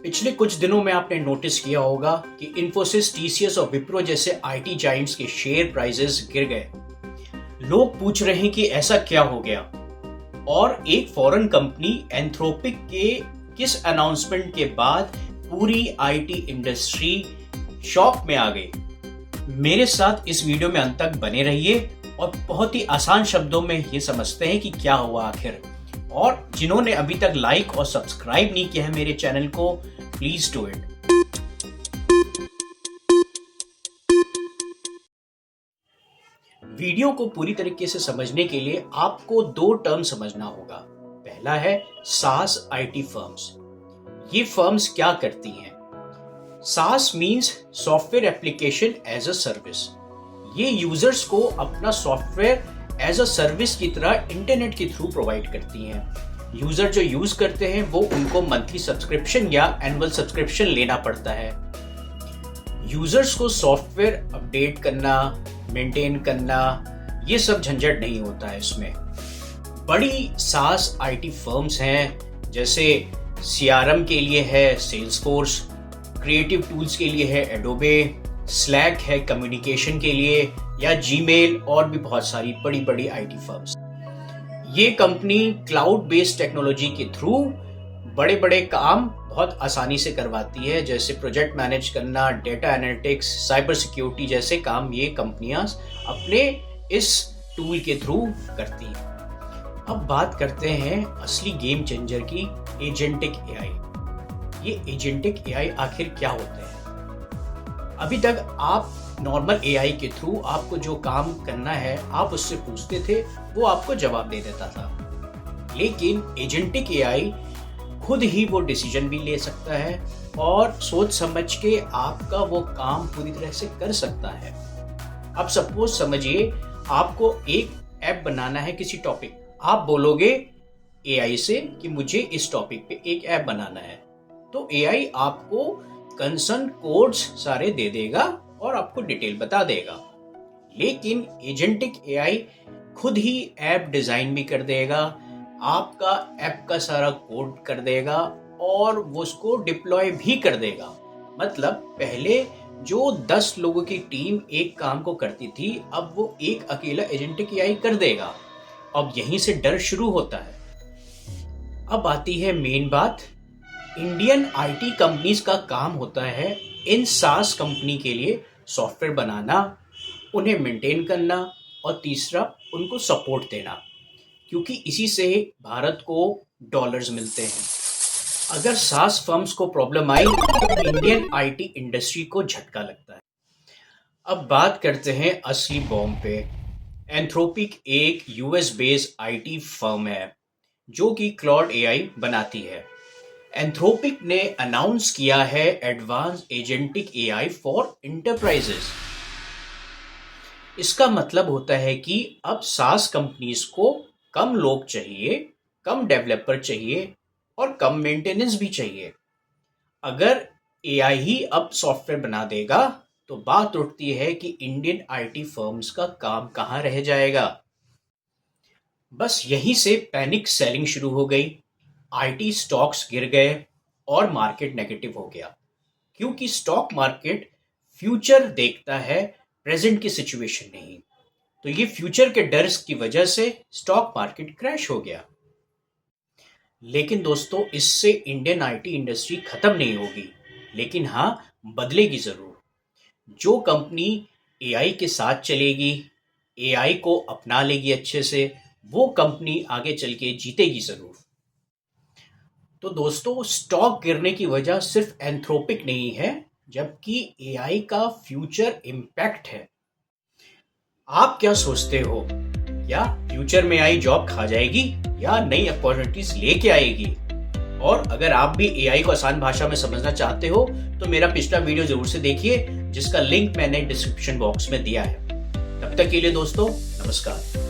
पिछले कुछ दिनों में आपने नोटिस किया होगा कि इन्फोसिस, टीसीएस और विप्रो जैसे आईटी जायंट्स के शेयर प्राइसेस गिर गए। लोग पूछ रहे हैं कि ऐसा क्या हो गया, और एक फॉरेन कंपनी एंथ्रोपिक के किस अनाउंसमेंट के बाद पूरी आईटी इंडस्ट्री शॉक में आ गई। मेरे साथ इस वीडियो में अंत तक बने रहिए और बहुत ही आसान शब्दों में ये समझते हैं कि क्या हुआ आखिर। और जिन्होंने अभी तक लाइक और सब्सक्राइब नहीं किया है मेरे चैनल को, प्लीज डू इट। वीडियो को पूरी तरीके से समझने के लिए आपको दो टर्म समझना होगा। पहला है सास आईटी फर्म्स। ये फर्म्स क्या करती हैं? SaaS means software application as a service. ये यूजर्स को अपना सॉफ्टवेयर एज अ सर्विस की तरह इंटरनेट के थ्रू प्रोवाइड करती हैं। यूजर जो यूज करते हैं वो उनको मंथली सब्सक्रिप्शन या एनुअल सब्सक्रिप्शन लेना पड़ता है। यूजर्स को सॉफ्टवेयर अपडेट करना, मेंटेन करना, ये सब झंझट नहीं होता है इसमें। बड़ी सास आईटी फर्म्स हैं, जैसे सीआरएम के लिए है सेल्सफोर्स, क्रिएटिव टूल्स के लिए है एडोबे, स्लैक है कम्युनिकेशन के लिए, या जीमेल, और भी बहुत सारी बड़ी बड़ी आईटी फर्म्स। ये कंपनी क्लाउड बेस्ड टेक्नोलॉजी के थ्रू बड़े बड़े काम बहुत आसानी से करवाती है, जैसे प्रोजेक्ट मैनेज करना, डेटा एनालिटिक्स, साइबर सिक्योरिटी जैसे काम ये कंपनियां अपने इस टूल के थ्रू करती हैं। अब बात करते हैं असली गेम चेंजर की, एजेंटिक एआई। ये एजेंटिक एआई आखिर क्या होते हैं? अभी तक आप नॉर्मल एआई के थ्रू आपको जो काम करना है आप उससे पूछते थे, वो आपको जवाब दे देता था। लेकिन एजेंटिक एआई खुद ही वो डिसीजन भी ले सकता है और सोच समझ के आपका वो काम पूरी तरह से कर सकता है। अब सपोज समझिए आपको एक ऐप बनाना है किसी टॉपिक। आप बोलोगे एआई से कि मुझे इस टॉपिक पे एक ऐप बनाना है, तो एआई आपको कंसर्न कोड्स सारे दे देगा और आपको डिटेल बता देगा। लेकिन एजेंटिक एआई खुद ही ऐप डिजाइन भी कर देगा, आपका ऐप का सारा कोड कर देगा और वो उसको डिप्लॉय भी कर देगा। मतलब पहले जो 10 लोगों की टीम एक काम को करती थी, अब वो एक अकेला एजेंटिक एआई कर देगा। अब यहीं से डर शुरू होता है। अब आती है मेन बात। इंडियन आईटी कंपनीज का काम होता है इन सास कंपनी के लिए सॉफ्टवेयर बनाना, उन्हें मेंटेन करना और तीसरा उनको सपोर्ट देना, क्योंकि इसी से भारत को डॉलर्स मिलते हैं। अगर सास फर्म्स को प्रॉब्लम आई तो इंडियन आईटी इंडस्ट्री को झटका लगता है। अब बात करते हैं असली बॉम्ब पे। एंथ्रोपिक एक यूएस बेस्ड आईटी फर्म है जो कि क्लॉड एआई बनाती है। एंथ्रोपिक ने अनाउंस किया है advance agentic AI for enterprises. इसका मतलब होता है कि अब सास कंपनीज को कम लोग चाहिए, कम डेवलपर चाहिए और कम मेंटेनेंस भी चाहिए। अगर एआई ही अब सॉफ्टवेयर बना देगा तो बात उठती है कि इंडियन आईटी फर्म्स का काम कहां रह जाएगा। बस यहीं से पैनिक सेलिंग शुरू हो गई। आईटी स्टॉक्स गिर गए और मार्केट नेगेटिव हो गया, क्योंकि स्टॉक मार्केट फ्यूचर देखता है, प्रेजेंट की सिचुएशन नहीं। तो ये फ्यूचर के डर की वजह से स्टॉक मार्केट क्रैश हो गया। लेकिन दोस्तों, इससे इंडियन आईटी इंडस्ट्री खत्म नहीं होगी, लेकिन हाँ, बदलेगी जरूर। जो कंपनी एआई के साथ चलेगी, एआई को अपना लेगी अच्छे से, वो कंपनी आगे चल के जीतेगी जरूर। तो दोस्तों, स्टॉक गिरने की वजह सिर्फ एंथ्रोपिक नहीं है, जबकि एआई का फ्यूचर इम्पैक्ट है। आप क्या सोचते हो? क्या फ्यूचर में एआई जॉब खा जाएगी या नई अपॉर्चुनिटीज लेके आएगी? और अगर आप भी एआई को आसान भाषा में समझना चाहते हो तो मेरा पिछला वीडियो जरूर से देखिए, जिसका लिंक मैंने डिस्क्रिप्शन बॉक्स में दिया है। तब तक के लिए दोस्तों, नमस्कार।